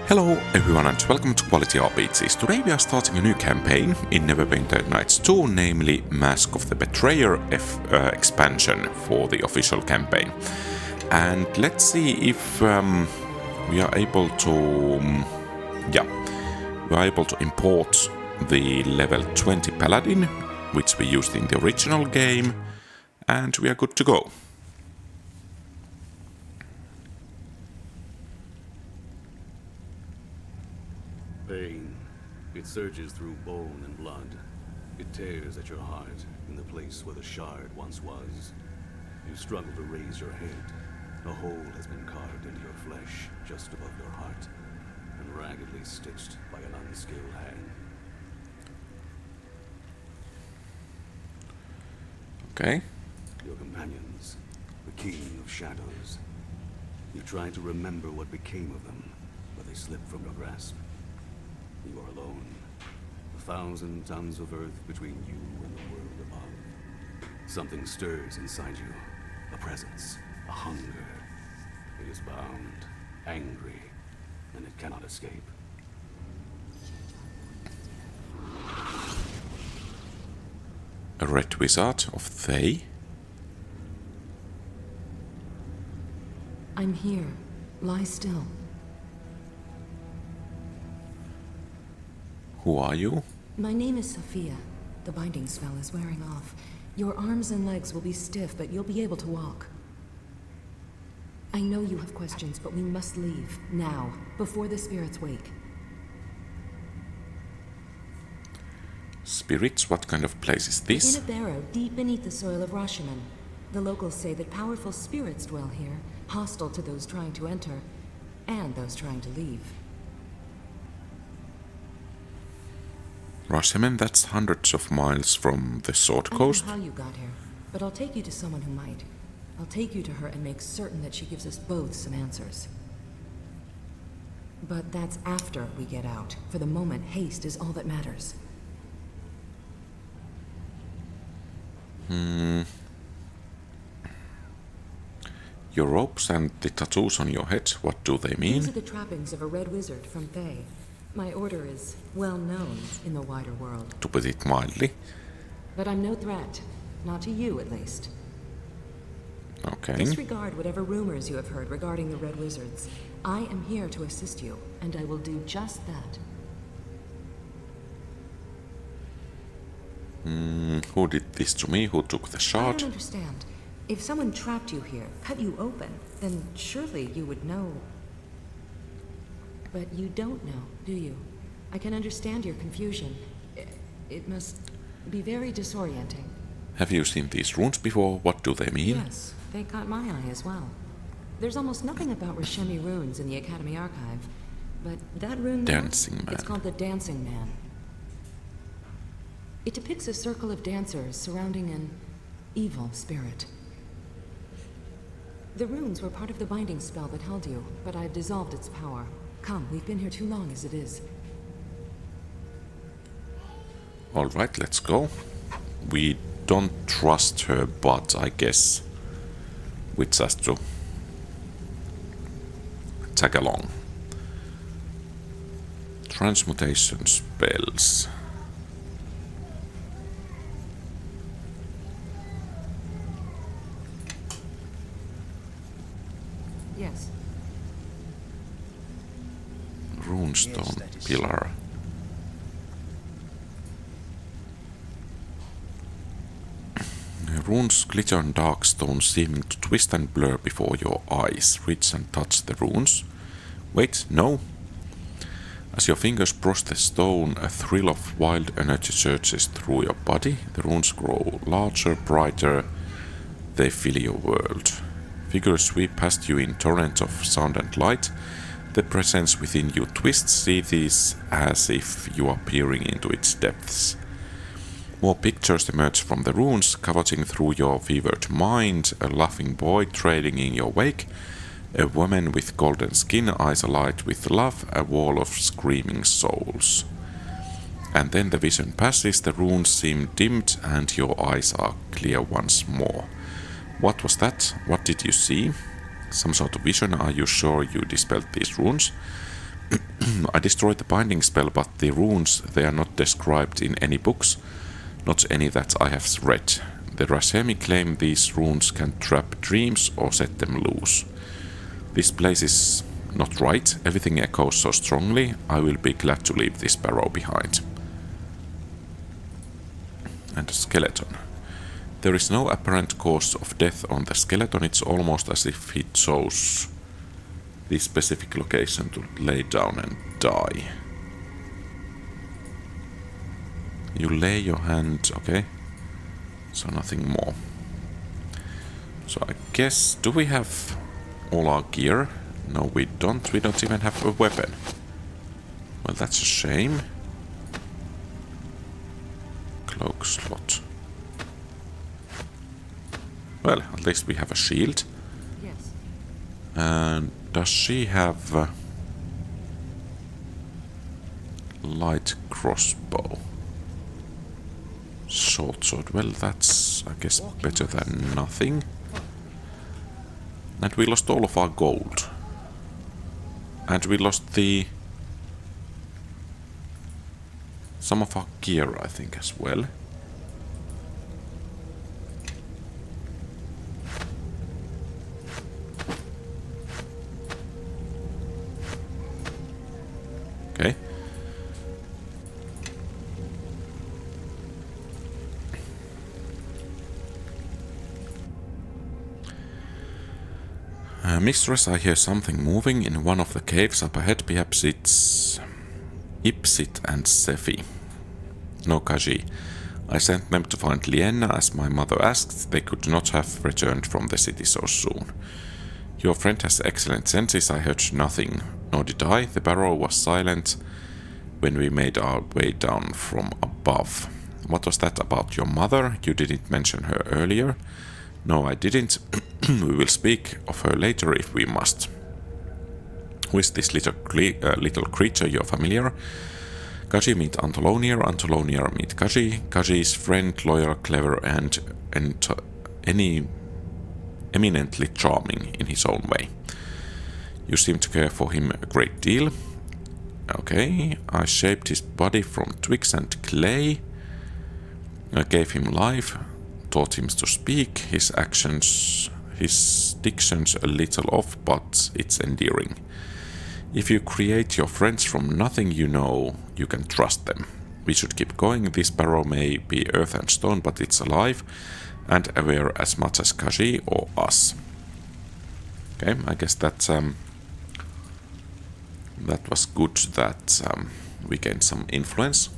Hello everyone and welcome to QualityRPGs. Today we are starting a new campaign in Neverwinter Nights 2, namely Mask of the Betrayer expansion for the official campaign. And let's see if we are able to import the level 20 Paladin, which we used in the original game, and we are good to go. Pain. It surges through bone and blood. It tears at your heart, in the place where the shard once was. You struggle to raise your head. A hole has been carved into your flesh, just above your heart, and raggedly stitched by an unskilled hand. Okay. Your companions, the King of Shadows. You try to remember what became of them, but they slip from your grasp. You are alone. 1,000 tons of earth between you and the world above. Something stirs inside you. A presence. A hunger. It is bound. Angry. And it cannot escape. A red wizard of Thay? I'm here. Lie still. Who are you? My name is Sophia. The binding spell is wearing off. Your arms and legs will be stiff, but you'll be able to walk. I know you have questions, but we must leave, now, before the spirits wake. Spirits? What kind of place is this? In a barrow, deep beneath the soil of Rashiman. The locals say that powerful spirits dwell here, hostile to those trying to enter, and those trying to leave. Rashiman, that's hundreds of miles from the Sword Coast. I don't know how you got here, but I'll take you to someone who might. I'll take you to her and make certain that she gives us both some answers. But that's after we get out. For the moment, haste is all that matters. Your robes and the tattoos on your head, what do they mean? These are the trappings of a red wizard from Thay. My order is well known in the wider world. To put it mildly. But I'm no threat. Not to you, at least. Okay. Disregard whatever rumors you have heard regarding the red wizards. I am here to assist you, and I will do just that. Who did this to me? Who took the I shard? don't understand. If someone trapped you here, cut you open, then surely you would know. But you don't know, do you? I can understand your confusion. It must be very disorienting. Have you seen these runes before? What do they mean? Yes, they caught my eye as well. There's almost nothing about Rashemi runes in the Academy archive, but that rune there, Dancing Man. It's called the Dancing Man. It depicts a circle of dancers surrounding an evil spirit. The runes were part of the binding spell that held you, but I've dissolved its power. Come, we've been here too long as it is. Alright, let's go. We don't trust her, but I guess we just to tag along. Transmutation spells. Yes. Runestone pillar. Runes glitter on dark stones, seeming to twist and blur before your eyes. Reach and touch the runes. Wait, no. As your fingers brush the stone, a thrill of wild energy surges through your body. The runes grow larger, brighter. They fill your world. Figures sweep past you in torrents of sound and light. The presence within you twists, see this as if you are peering into its depths. More pictures emerge from the runes, coveting through your fevered mind, a laughing boy trailing in your wake, a woman with golden skin, eyes alight with love, a wall of screaming souls. And then the vision passes, the runes seem dimmed, and your eyes are clear once more. What was that? What did you see? Some sort of vision? Are you sure you dispelled these runes? I destroyed the binding spell, but the runes, they are not described in any books, not any that I have read. The Rashemi claim these runes can trap dreams or set them loose. This place is not right, everything echoes so strongly, I will be glad to leave this Barrow behind. And a skeleton. There is no apparent cause of death on the skeleton, it's almost as if he chose this specific location to lay down and die. You lay your hand, okay, so nothing more. So I guess, do we have all our gear? No, we don't even have a weapon. Well, that's a shame. Cloak slot. Well, at least we have a shield. Yes. And does she have light crossbow? Short sword. Well, that's, I guess, better than nothing. And we lost all of our gold. And we lost some of our gear, I think, as well. Okay. Mistress, I hear something moving in one of the caves up ahead. Perhaps it's Ipsit and Sephi. No, Kaji. I sent them to find Lienna as my mother asked. They could not have returned from the city so soon. Your friend has excellent senses. I heard nothing, nor did I. The Barrow was silent when we made our way down from above. What was that about your mother? You didn't mention her earlier. No, I didn't. We will speak of her later if we must. Who is this little creature you're familiar? Kaji meet Antolonier, Antolonier meet Kaji. Kaji's friend, loyal, clever, and eminently charming in his own way. You seem to care for him a great deal. Okay, I shaped his body from twigs and clay. I gave him life, taught him to speak. His diction's a little off, but it's endearing. If you create your friends from nothing, you know you can trust them. We should keep going. This Barrow may be earth and stone, but it's alive and aware as much as Kaji or us. Okay, I guess that was good that we gained some influence.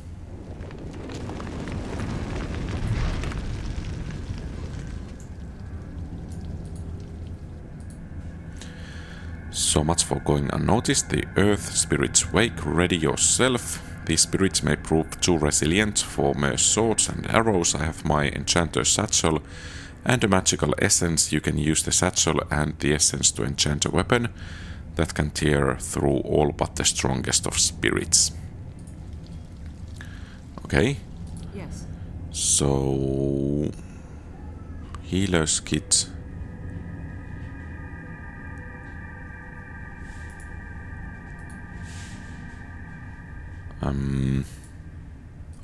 So much for going unnoticed. The earth spirits wake. Ready yourself. These spirits may prove too resilient for mere swords and arrows. I have my enchanter's satchel and a magical essence. You can use the satchel and the essence to enchant a weapon that can tear through all but the strongest of spirits. Okay. Yes. So healer's kit.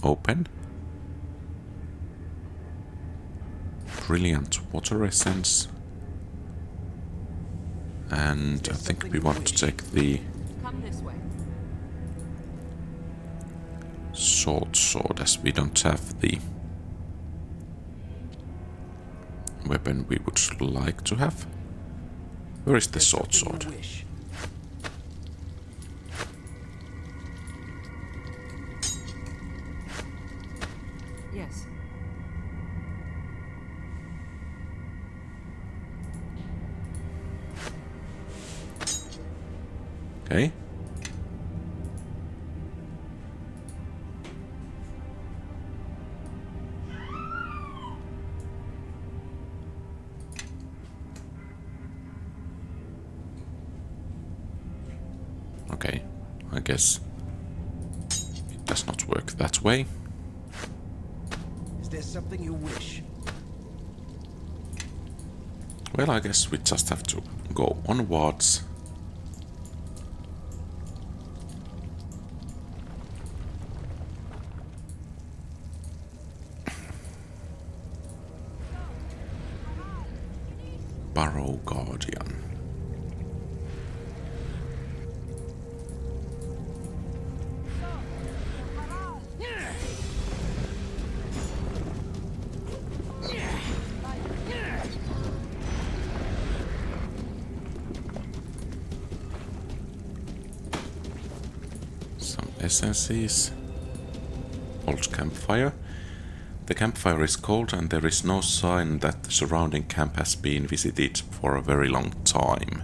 Open. Brilliant water essence. And I think we want to take the sword as we don't have the weapon we would like to have. Where is the sword? Yes. Okay. Okay, I guess it does not work that way. Is there something you wish? Well, I guess we just have to go onwards. Barrow Guardian. Some essences. Old campfire. The campfire is cold and there is no sign that the surrounding camp has been visited for a very long time.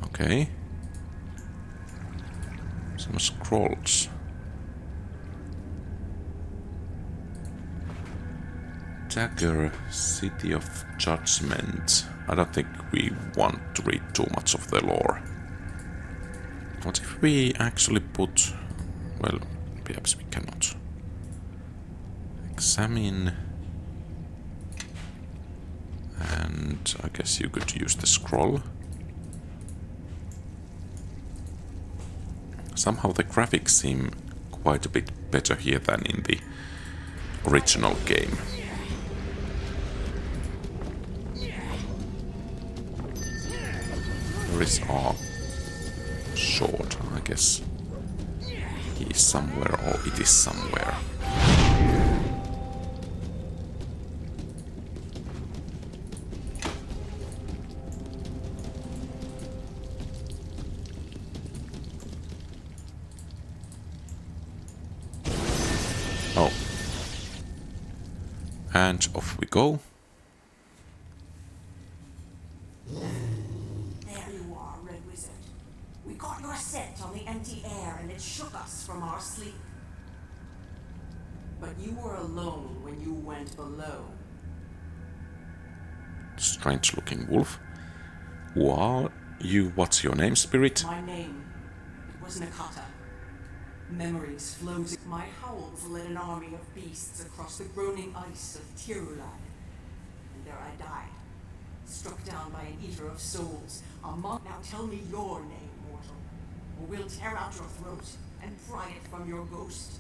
Okay. Some scrolls. Dagger, City of Judgment. I don't think we want to read too much of the lore. What if we actually put... Well, perhaps we cannot. Examine. And I guess you could use the scroll. Somehow the graphics seem quite a bit better here than in the original game. Where is our sword? I guess he is somewhere, or it is somewhere. Oh. And off we go. From our sleep. But you were alone when you went below. Strange looking wolf. Who are you? What's your name, spirit? My name, it was Nakata. Memories floating. My howls led an army of beasts across the groaning ice of Tirulad. And there I died, struck down by an eater of souls. Now tell me your name, mortal, or we'll tear out your throat and pry it from your ghost.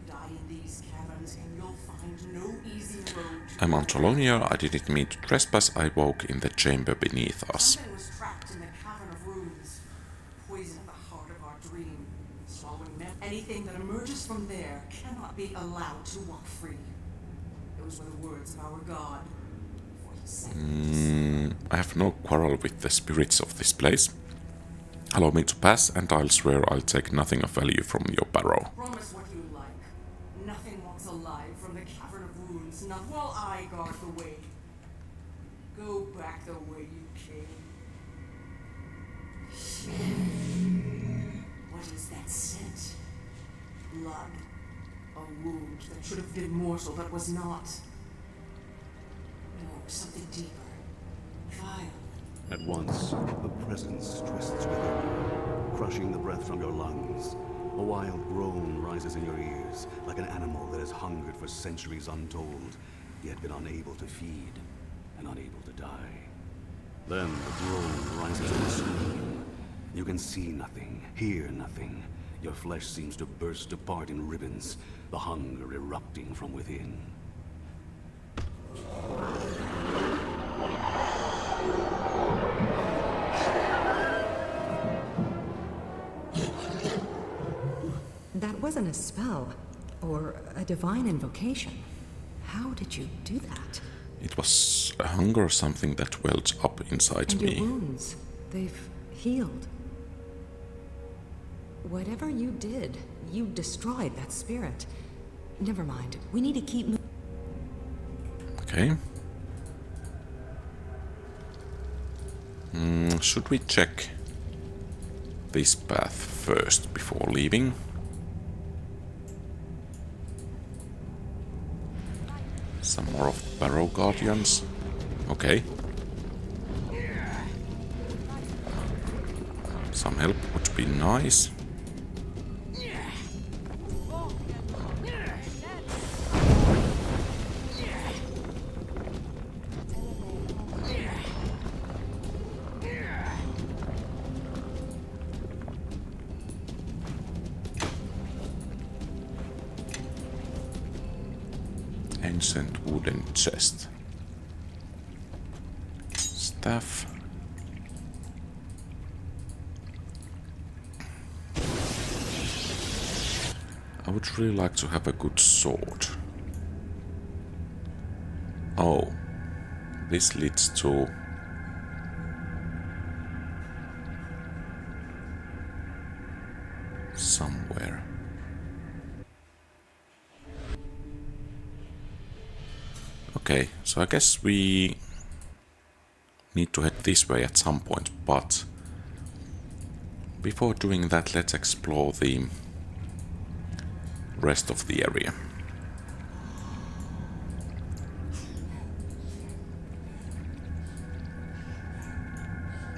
Die in these caverns and you'll find no easy road. I'm Antolonia. I didn't mean to trespass. I woke in the chamber beneath us. Something was trapped in the cavern of ruins. Poison at the heart of our dream. Swallowing anything that emerges from there cannot be allowed to walk free. Those were the words of our god. Before he sent I have no quarrel with the spirits of this place. Allow me to pass, and I'll swear I'll take nothing of value from your barrow. Promise what you like. Nothing walks alive from the cavern of ruins, not while I guard the way. Go back the way you came. What is that scent? Blood. A wound that should have been mortal but was not. No, something deeper. Vile. At once, a presence twists within you, crushing the breath from your lungs. A wild groan rises in your ears, like an animal that has hungered for centuries untold, yet been unable to feed and unable to die. Then the groan rises in a scream. You can see nothing, hear nothing. Your flesh seems to burst apart in ribbons, the hunger erupting from within. That wasn't a spell, or a divine invocation. How did you do that? It was a hunger or something that welled up inside And me. your wounds, they've healed. Whatever you did, you destroyed that spirit. Never mind, we need to keep moving. Okay. Should we check this path first before leaving? Some more of Barrow Guardians. Okay. Some help would be nice. Ancient wooden chest. staff. I would really like to have a good sword. Oh, this leads to... somewhere. Okay, so I guess we need to head this way at some point, but before doing that, let's explore the rest of the area.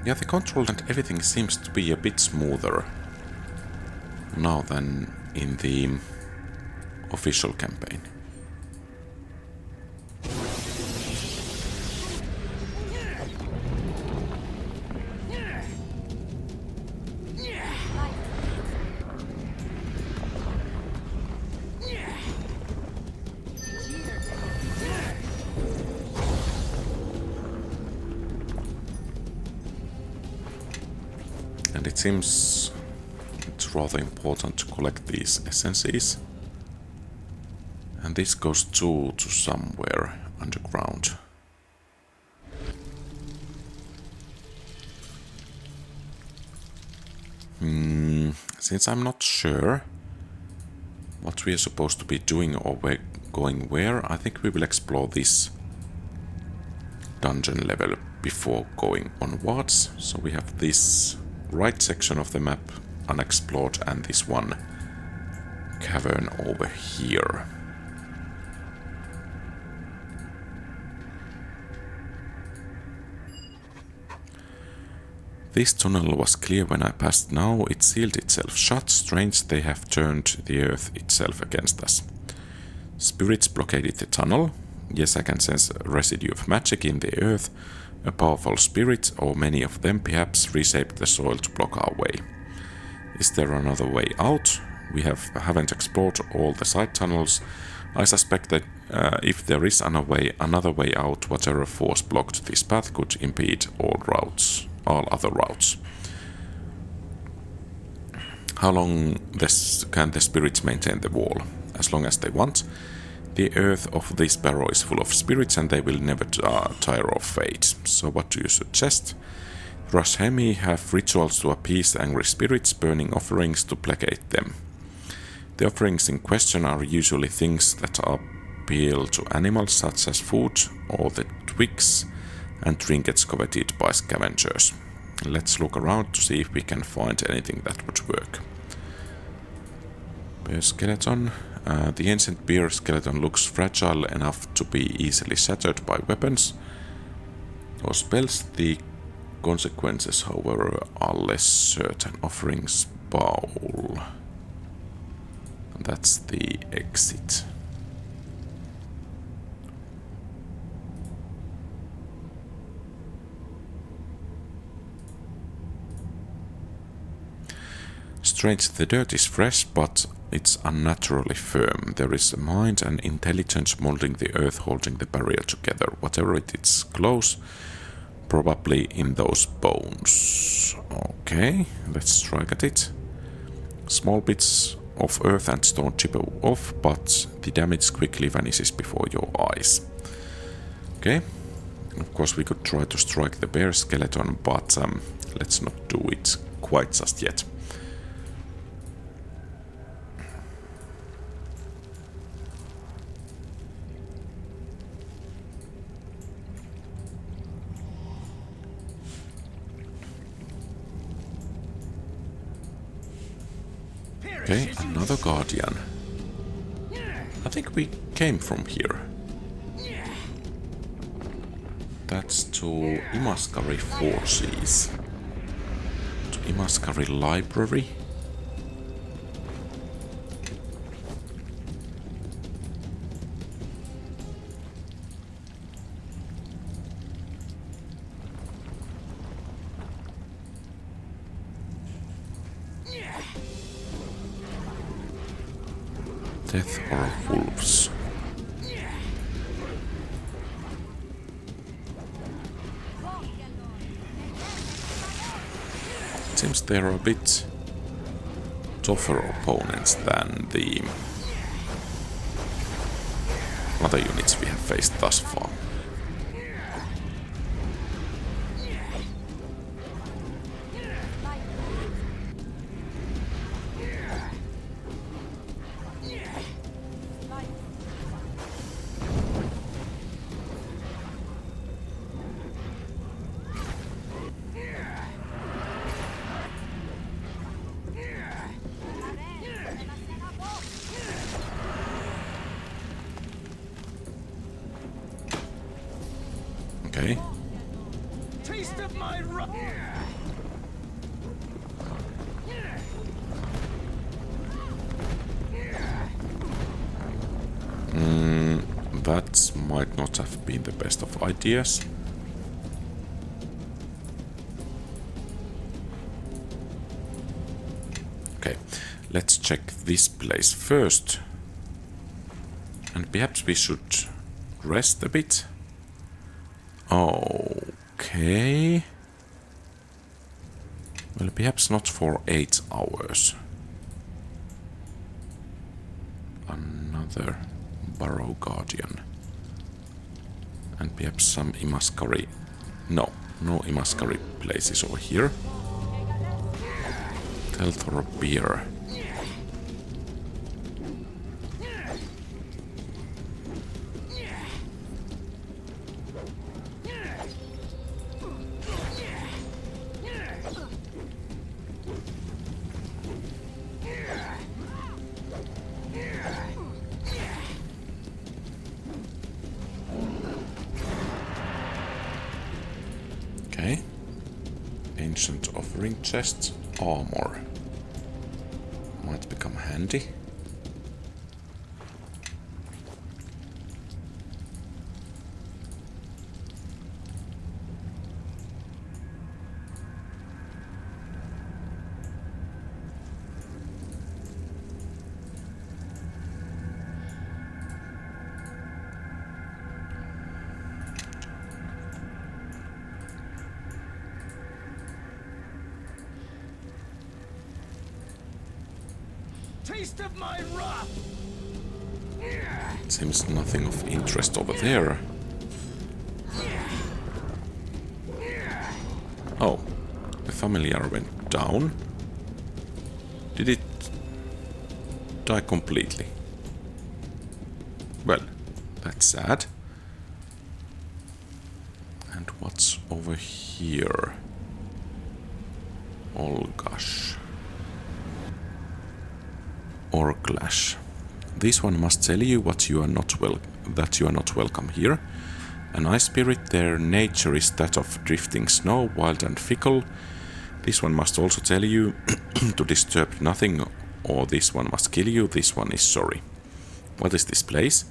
Yeah, the control and everything seems to be a bit smoother now than in the official campaign. And it seems it's rather important to collect these essences. And this goes to somewhere underground. Since I'm not sure what we are supposed to be doing or going where, I think we will explore this dungeon level before going onwards. So we have this right section of the map unexplored and this one cavern over here. This tunnel was clear when I passed. Now it sealed itself shut. Strange, they have turned the earth itself against us. Spirits blockaded the tunnel. Yes, I can sense a residue of magic in the earth. A powerful spirit, or many of them, perhaps reshaped the soil to block our way. Is there another way out? We haven't explored all the side tunnels. I suspect that if there is another way out, whatever force blocked this path could impede all other routes. How long can the spirits maintain the wall? As long as they want. The earth of this Barrow is full of spirits and they will never tire of fate. So what do you suggest? Rashemi have rituals to appease angry spirits, burning offerings to placate them. The offerings in question are usually things that appeal to animals such as food or the twigs and trinkets coveted by scavengers. Let's look around to see if we can find anything that would work. Bear skeleton. The ancient bear skeleton looks fragile enough to be easily shattered by weapons or spells. The consequences, however, are less certain. Offerings bowl. That's the exit. Strange, the dirt is fresh, but it's unnaturally firm. There is a mind and intelligence molding the earth, holding the barrier together. Whatever it is close, probably in those bones. Okay, let's strike at it. Small bits of earth and stone chip off, but the damage quickly vanishes before your eyes. Okay, of course we could try to strike the bear skeleton, but let's not do it quite just yet. Okay, another guardian. I think we came from here. That's to Imaskari Forces. To Imaskari Library. Death or wolves. they're a bit tougher opponents than the other units we have faced thus far. Okay. Taste of my That might not have been the best of ideas. Okay, let's check this place first. And perhaps we should rest a bit. Okay. Well, perhaps not for 8 hours. Another Barrow Guardian. And perhaps some Imaskari. No Imaskari places over here. Telthor beer. Okay. Ancient offering chests, armor. Might become handy. taste of my wrath. Seems nothing of interest over there. Oh, the familiar went down. Did it die completely? Well, that's sad. And what's over here? Olgash. Or Clash. This one must tell you that you are not welcome here. An ice spirit, their nature is that of drifting snow, wild and fickle. This one must also tell you to disturb nothing, or this one must kill you. This one is sorry. What is this place?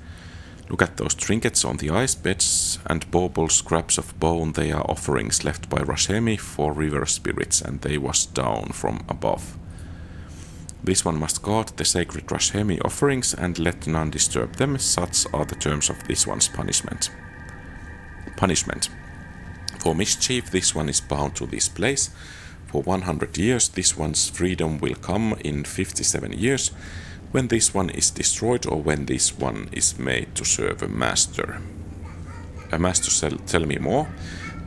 Look at those trinkets on the ice beds and bauble scraps of bone. They are offerings left by Rashemi for river spirits, and they was down from above. This one must guard the sacred Rashemi offerings and let none disturb them. Such are the terms of this one's punishment. For mischief, this one is bound to this place. For 100 years, this one's freedom will come in 57 years, when this one is destroyed or when this one is made to serve a master. A master shall tell me more.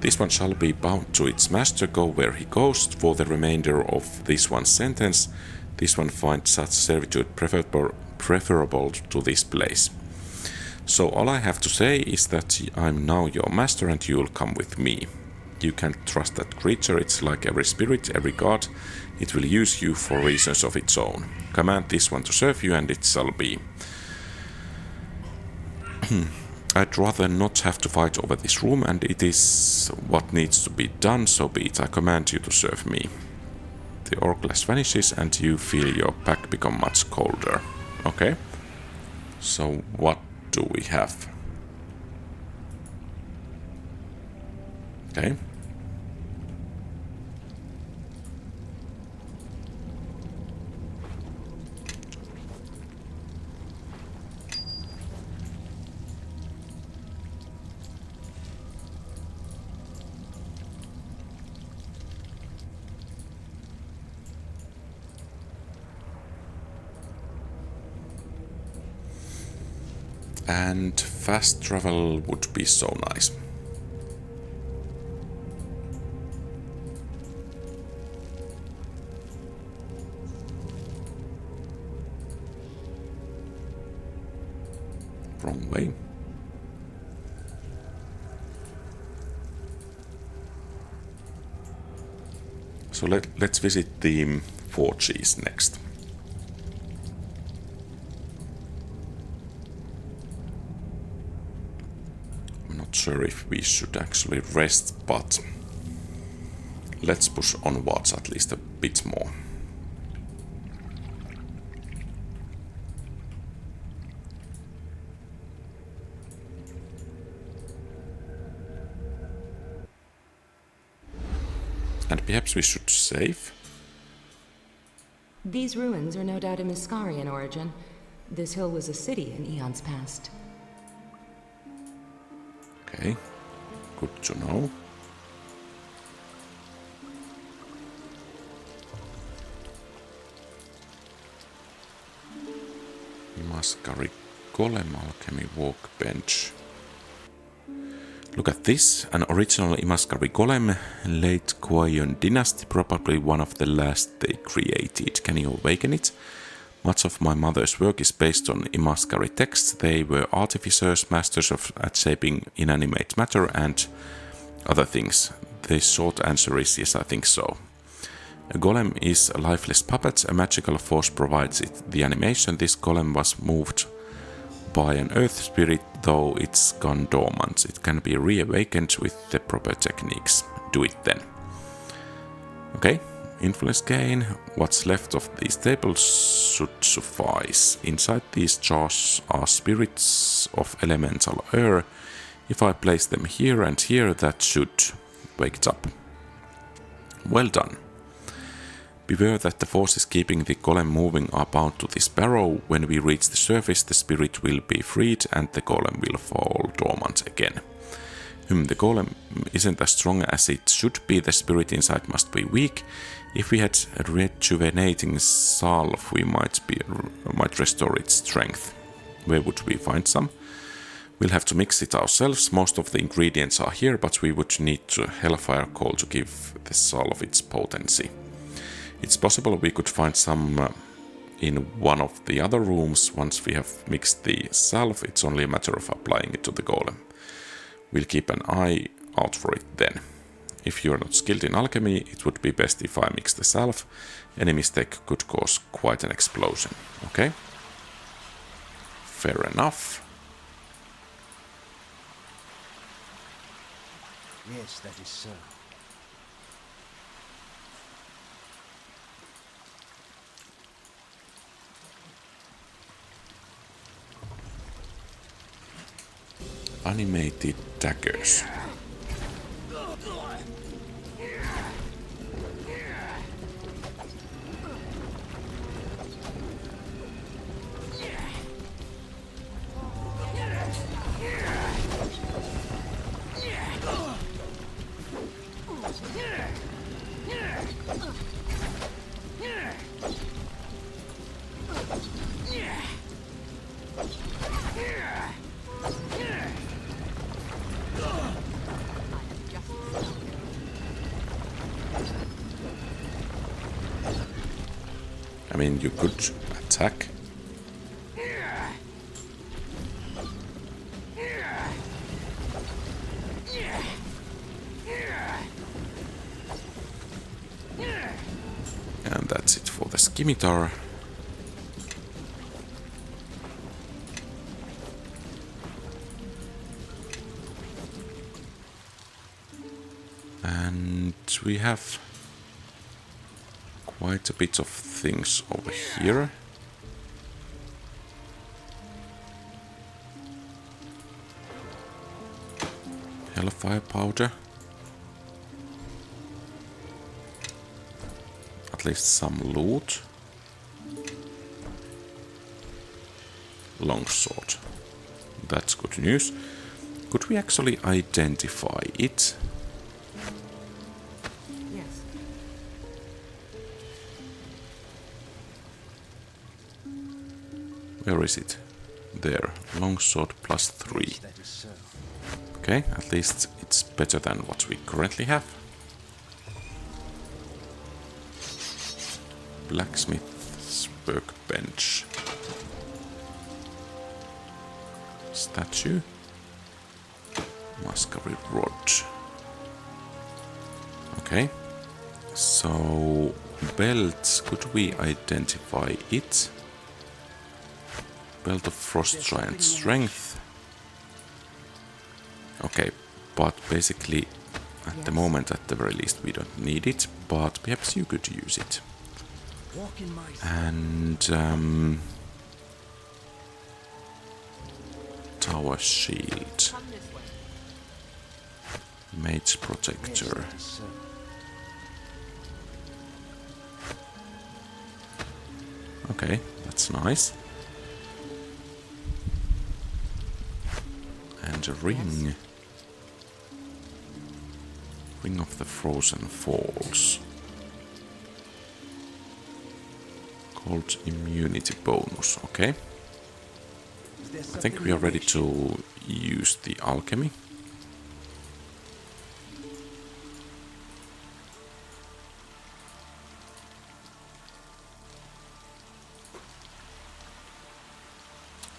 This one shall be bound to its master, go where he goes, for the remainder of this one's sentence. This one finds such servitude preferable to this place. So all I have to say is that I'm now your master and you'll come with me. You can't trust that creature, it's like every spirit, every god. It will use you for reasons of its own. Command this one to serve you and it shall be. I'd rather not have to fight over this room, and it is what needs to be done, so be it. I command you to serve me. The Orclash vanishes and you feel your pack become much colder. Okay. So what do we have? Okay. And fast travel would be so nice. Wrong way. So let's visit the forges next. I'm not sure if we should actually rest, but let's push onwards at least a bit more. And perhaps we should save. These ruins are no doubt Imaskari in origin. This hill was a city in eons past. Okay, good to know. Imaskari Golem Alchemy Workbench. Look at this, an original Imaskari Golem, late Koyon dynasty, probably one of the last they created. Can you awaken it? Much of my mother's work is based on Imaskari texts. They were artificers, masters at shaping inanimate matter and other things. The short answer is yes, I think so. A golem is a lifeless puppet. A magical force provides it the animation. This golem was moved by an earth spirit, though it's gone dormant. It can be reawakened with the proper techniques. Do it then. Okay, influence gain. What's left of these tables should suffice. Inside these jars are spirits of elemental air. If I place them here and here, that should wake it up. Well done. Beware that the forces keeping the golem moving are bound to this barrow. When we reach the surface, the spirit will be freed and the golem will fall dormant again. The golem isn't as strong as it should be. The spirit inside must be weak. If we had a rejuvenating salve, we might restore its strength. Where would we find some? We'll have to mix it ourselves. Most of the ingredients are here, but we would need hellfire coal to give the salve its potency. It's possible we could find some in one of the other rooms. Once we have mixed the salve, it's only a matter of applying it to the golem. We'll keep an eye out for it then. If you're not skilled in alchemy, it would be best if I mix the salve. Any mistake could cause quite an explosion. Okay? Fair enough. Yes, that is so. Animated daggers. I mean, you could attack. And that's it for the scimitar. And we have quite a bit of things over here. Hellfire powder. At least some loot. Longsword. That's good news. Could we actually identify it? Where is it? there. Longsword +3. Yes, that is so. Okay, at least it's better than what we currently have. Blacksmith's workbench. Statue. Imaskari rod. Okay. So, belt, could we identify it? Belt of Frost Giant Strength. Okay, but basically, at the moment, at the very least, we don't need it, but perhaps you could use it. Walk in my And, Tower Shield. Mage Protector. that is so. Okay, that's nice. And a ring. Ring of the Frozen Falls. Called immunity bonus, okay. Is there I something think we you are ready wish? to use the alchemy.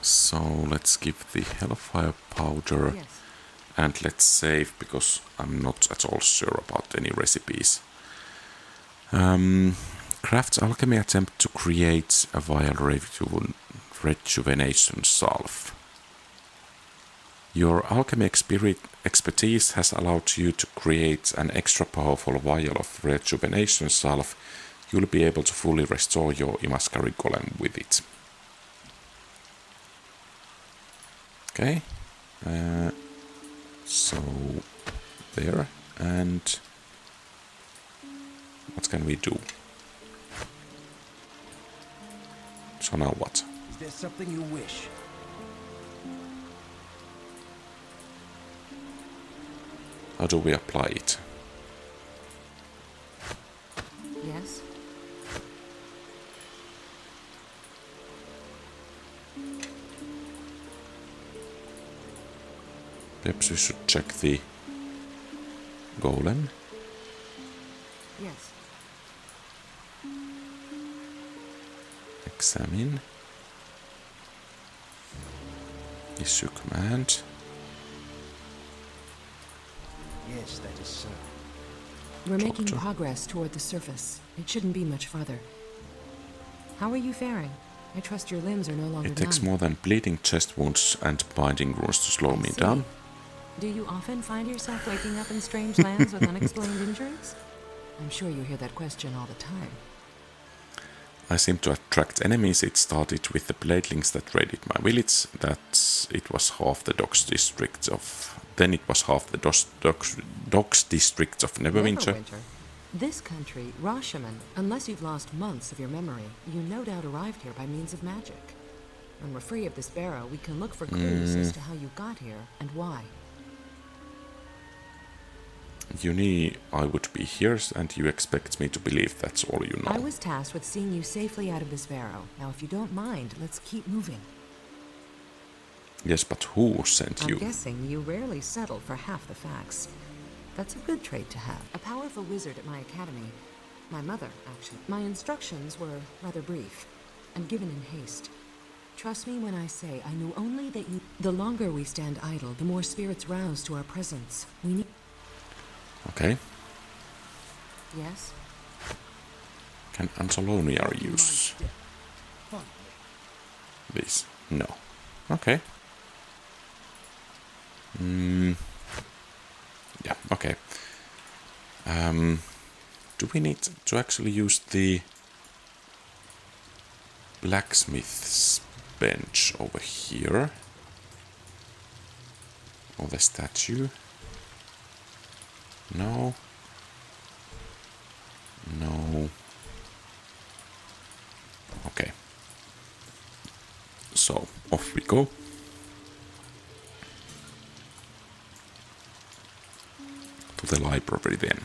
So let's give the Hellfire Powder Yes. and let's save because I'm not at all sure about any recipes. Crafts alchemy attempt to create a vial rejuvenation salve. Your alchemy expertise has allowed you to create an extra powerful vial of rejuvenation salve. You'll be able to fully restore your Imaskari golem with it. Okay, so there, and what can we do? So now what? Is there something you wish? How do we apply it? Yes? Perhaps we should check the golem. Yes. Examine. Issue command. Yes, that is so. We're making Doctor. progress toward the surface. It shouldn't be much farther. How are you faring? I trust your limbs are no longer It takes numb. more than bleeding chest wounds and binding runes to slow me see. down. Do you often find yourself waking up in strange lands with unexplained injuries? I'm sure you hear that question all the time. I seem to attract enemies. It started with the bladelings that raided my village. It was half the docks district of... Then it was half the docks district of Neverwinter. This country, Rashomon, unless you've lost months of your memory, you no doubt arrived here by means of magic. When we're free of this Barrow, we can look for clues as to how you got here and why. You knew I would be here, and you expect me to believe that's all you know. I was tasked with seeing you safely out of this Barrow. Now, if you don't mind, let's keep moving. Yes, but who sent you? I'm guessing you rarely settle for half the facts. That's a good trait to have. A powerful wizard at my academy. My mother, actually. My instructions were rather brief and given in haste. Trust me when I say I knew only that you... The longer we stand idle, the more spirits rouse to our presence. We need... Okay. Yes? Can Anzalonia Walk in my use step. Follow me. this? No. Okay. Yeah, okay. Do we need to actually use the blacksmith's bench over here? Or the statue? No. No. Okay. So, off we go. To the library then.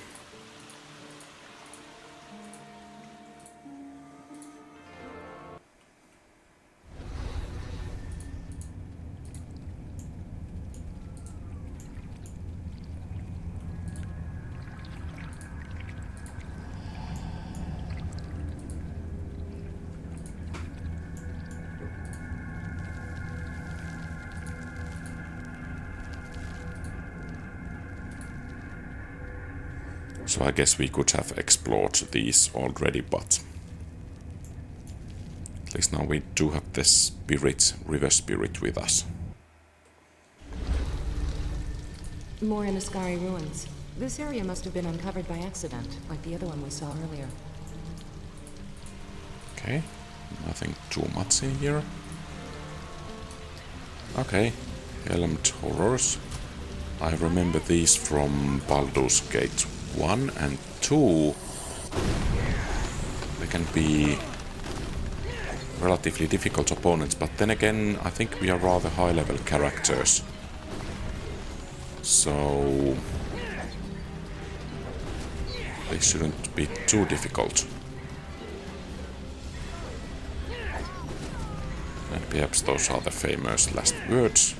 So I guess we could have explored these already, but at least now we do have the spirit, river spirit with us. More Imaskari Ruins. This area must have been uncovered by accident, like the other one we saw earlier. Okay, nothing too much in here. Okay, Helmed Horrors. I remember these from Baldur's Gate 1 and 2. They can be relatively difficult opponents, but then again, I think we are rather high-level characters. So they shouldn't be too difficult. And perhaps those are the famous last words.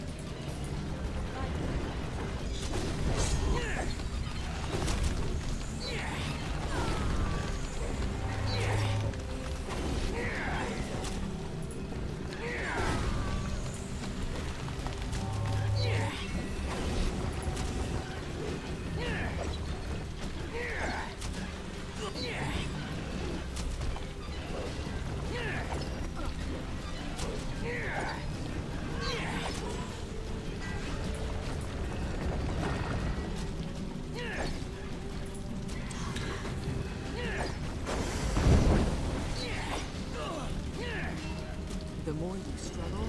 The more you struggle...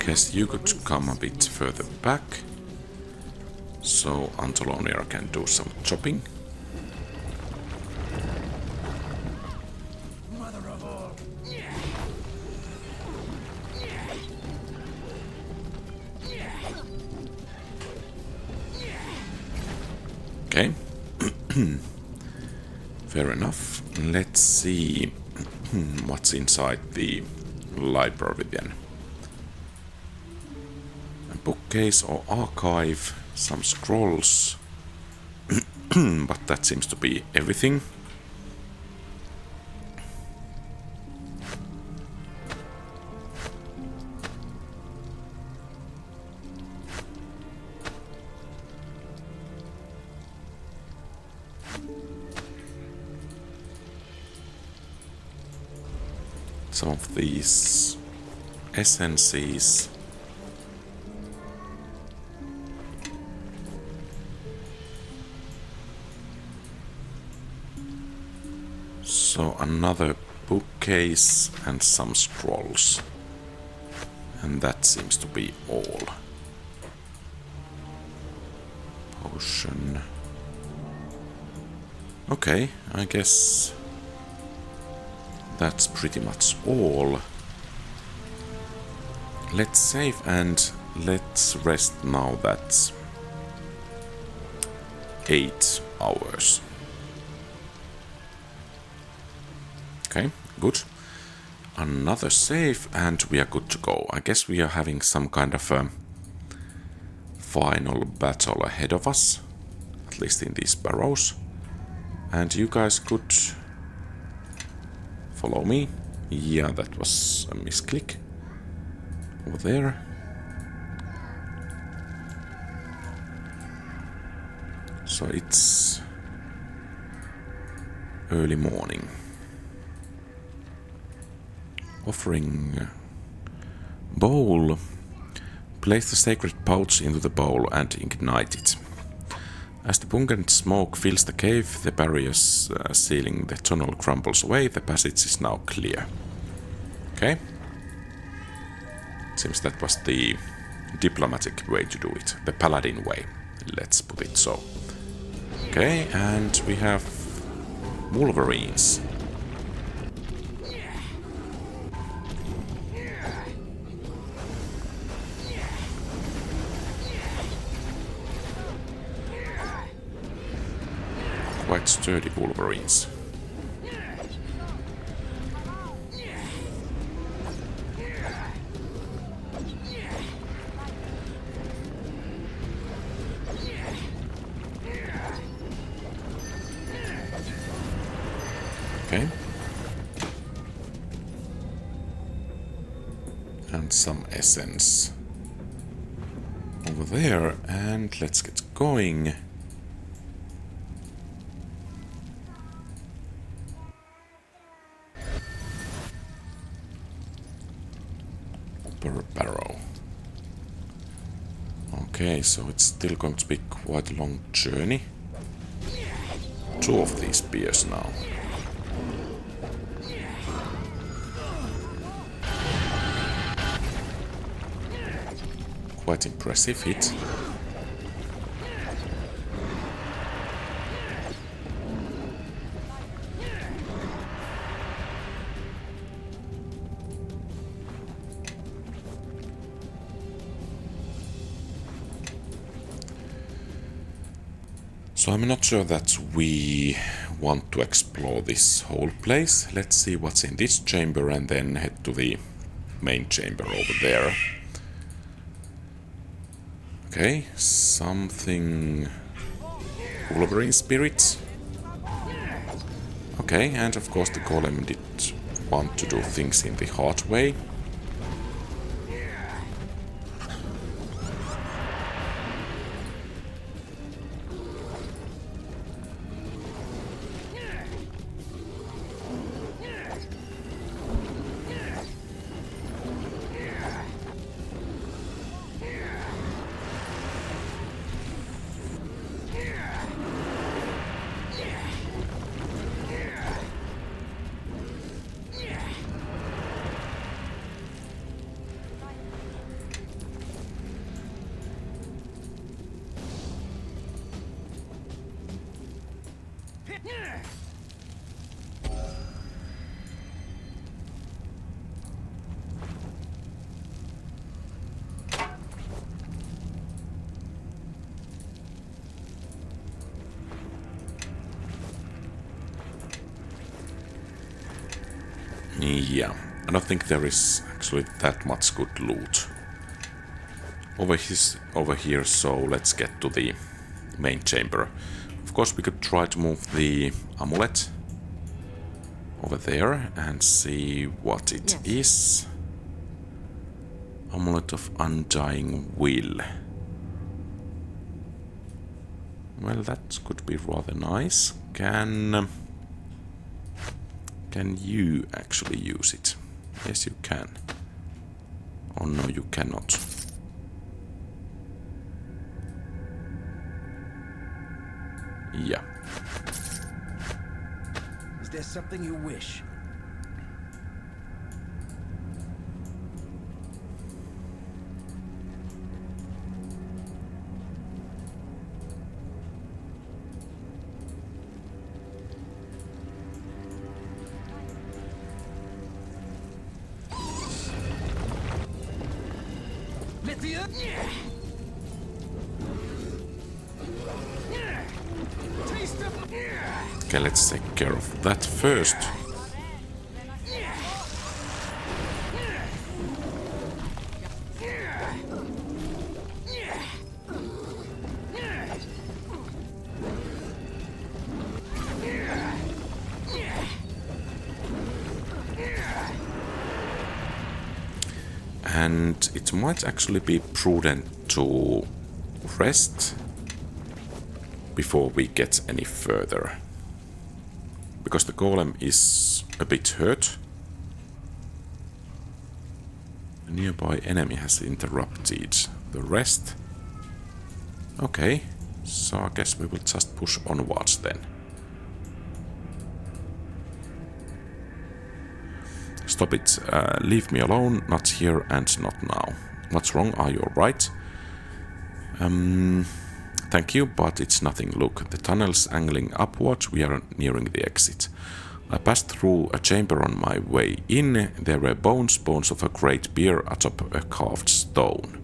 Guess you could come a bit further back, so Antolonir can do some chopping. Mother of all. Okay. Fair enough. Let's see what's inside the library then. A bookcase or archive, some scrolls, but that seems to be everything. Some of these essences. So another bookcase and some scrolls. And that seems to be all. Potion. Okay, I guess that's pretty much all. Let's save and let's rest now. That's 8 hours. Okay, good. Another save and we are good to go. I guess we are having some kind of a final battle ahead of us, at least in these barrows. And you guys could follow me. Yeah, that was a misclick. Over there. So it's early morning. Offering bowl. Place the sacred pouch into the bowl and ignite it. As the pungent smoke fills the cave, the barriers sealing the tunnel crumbles away. The passage is now clear. Okay. Seems that was the diplomatic way to do it. The Paladin way. Let's put it so. Okay, and we have Wolverines. Quite sturdy Wolverines. And some essence over there, and let's get going. Barrow. Okay, so it's still going to be quite a long journey. 2 of these spears now. Quite impressive hit. So I'm not sure that we want to explore this whole place. Let's see what's in this chamber and then head to the main chamber over there. Okay, something... Wolverine spirits. Okay, and of course the golem did want to do things in the hard way. Yeah, I don't think there is actually that much good loot over here, so let's get to the main chamber. Of course, we could try to move the amulet over there and see what it is. Amulet of Undying Will. Well, that could be rather nice. Can you actually use it? Yes, you can. Oh no, you cannot. Yeah. Is there something you wish? Okay, let's take care of that first. And it might actually be prudent to rest before we get any further. Because the golem is a bit hurt. A nearby enemy has interrupted the rest. Okay, so I guess we will just push onwards then. Stop it, leave me alone, not here and not now. What's wrong? Are you alright? Thank you, but it's nothing. Look, the tunnel's angling upwards, we are nearing the exit. I passed through a chamber on my way in. There were bones of a great bear atop a carved stone.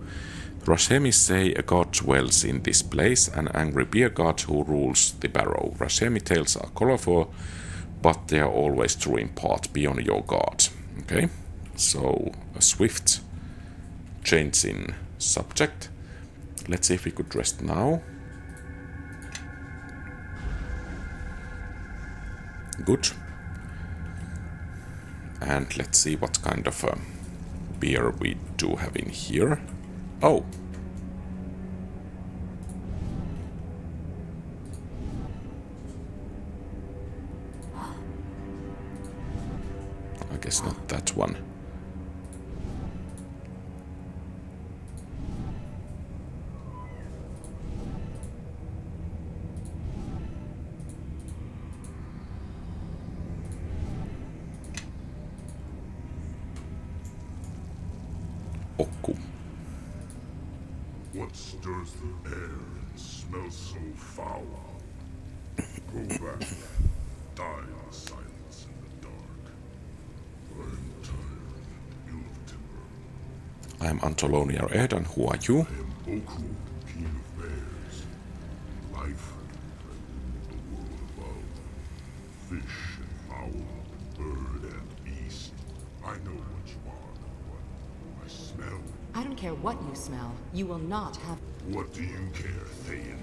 The Rashemi say a god dwells in this place, an angry bear god who rules the Barrow. Rashemi tales are colorful, but they are always true in part. Be on your guard. Okay, so a swift change in subject. Let's see if we could rest now. Good. And let's see what kind of beer we do have in here? Oh! I guess not that one. Okku. What stirs the air and smells so foul? Go back. Die in the silence in the dark. I am tired, ill of temper. I am Antolonier Erdan. Who are you? I am Okku, king of bears. Life and the world above. Fish and fowl, bird and beast. I know what you are, but I smell. I don't care what you smell. You will not have... What do you care, Thayan?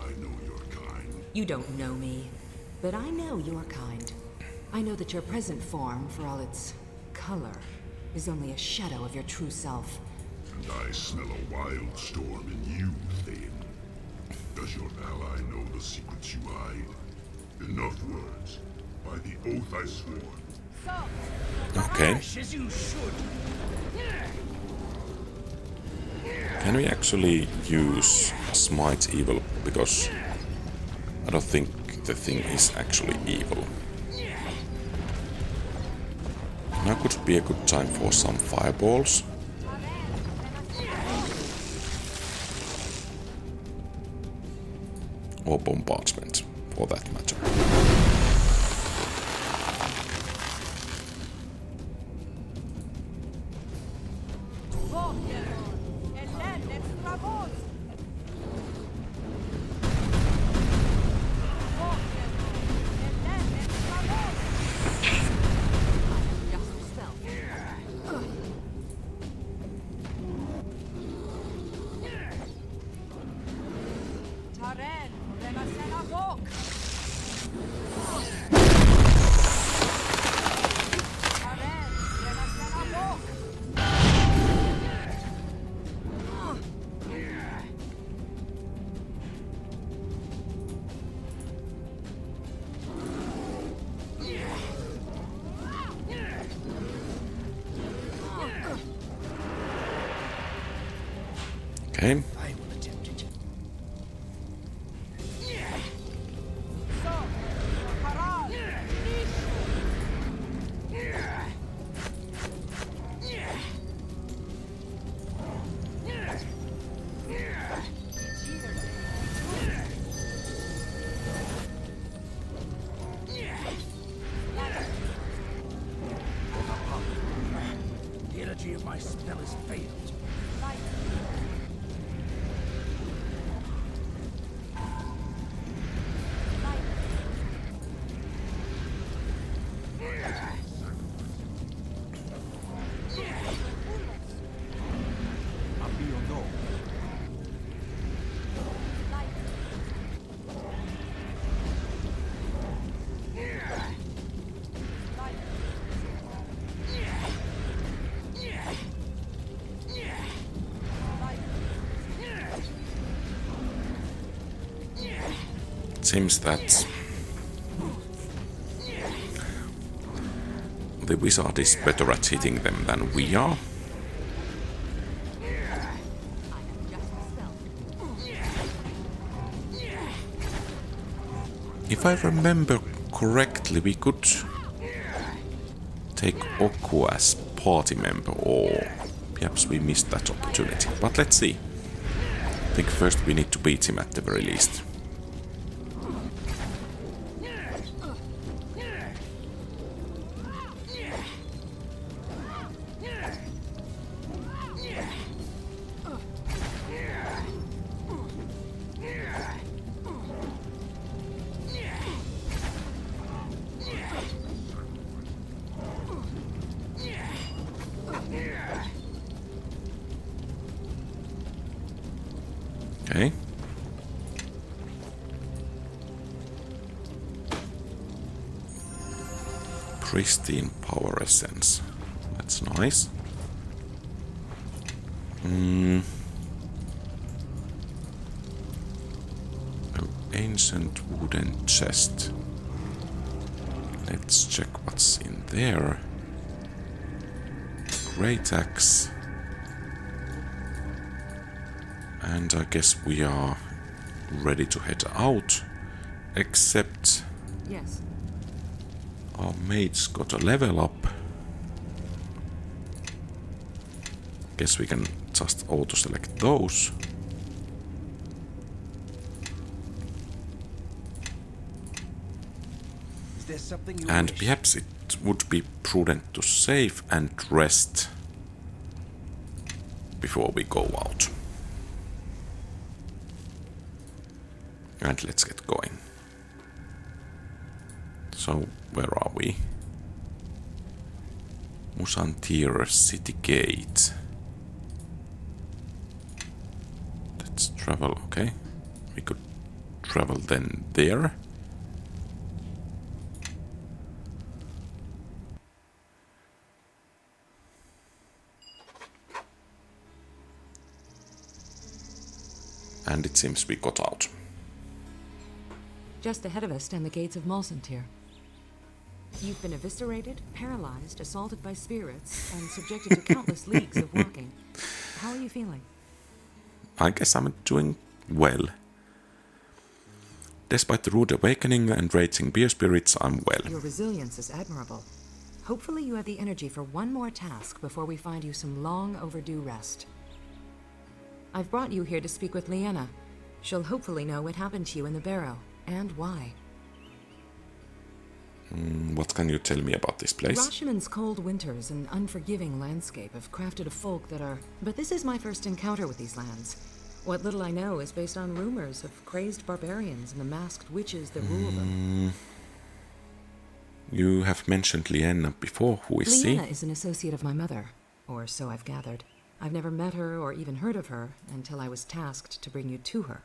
I know your kind. You don't know me. But I know your kind. I know that your present form, for all its color, is only a shadow of your true self. And I smell a wild storm in you, Thayan. Does your ally know the secrets you hide? Enough words. By the oath I swore. Okay. As you should. Can we actually use Smite Evil? Because I don't think the thing is actually evil. Now could be a good time for some fireballs. Or bombardment, for that matter. Okay. I will attempt it. The energy of my spell has failed. Seems that the wizard is better at hitting them than we are. If I remember correctly, we could take Okku as party member, or perhaps we missed that opportunity. But let's see. I think first we need to beat him at the very least. Okay. Pristine power essence. That's nice. An ancient wooden chest. Let's check what's in there. Great axe. And I guess we are ready to head out. Except Yes. our mates got a level up. Guess we can just auto-select those. Is there something you And wish? perhaps it would be prudent to save and rest before we go out. And let's get going. So, where are we? Tyr City Gate. Let's travel, okay. We could travel then there. And it seems we got out. Just ahead of us stand the gates of Tyr. You've been eviscerated, paralyzed, assaulted by spirits, and subjected to countless leagues of walking. How are you feeling? I guess I'm doing well. Despite the rude awakening and raging beer spirits, I'm well. Your resilience is admirable. Hopefully you have the energy for one more task before we find you some long overdue rest. I've brought you here to speak with Lyanna. She'll hopefully know what happened to you in the Barrow, and why. What can you tell me about this place? Rashiman's cold winters and unforgiving landscape have crafted a folk that are... But this is my first encounter with these lands. What little I know is based on rumors of crazed barbarians and the masked witches that rule them. You have mentioned Lyanna before. Who is she? Lyanna is an associate of my mother, or so I've gathered. I've never met her or even heard of her until I was tasked to bring you to her.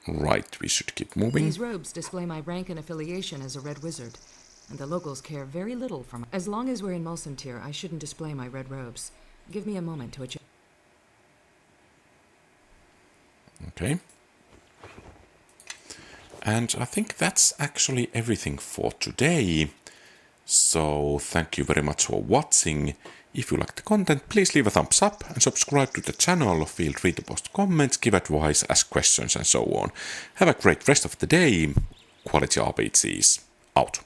Right, we should keep moving. These robes display my rank and affiliation as a red wizard, and the locals care very little for me. As long as we're in Tyr, I shouldn't display my red robes. Give me a moment to adjust. Okay. And I think that's actually everything for today. So thank you very much for watching. If you like the content, please leave a thumbs up and subscribe to the channel. Feel free to post comments, give advice, ask questions and so on. Have a great rest of the day. QualityRPGs out.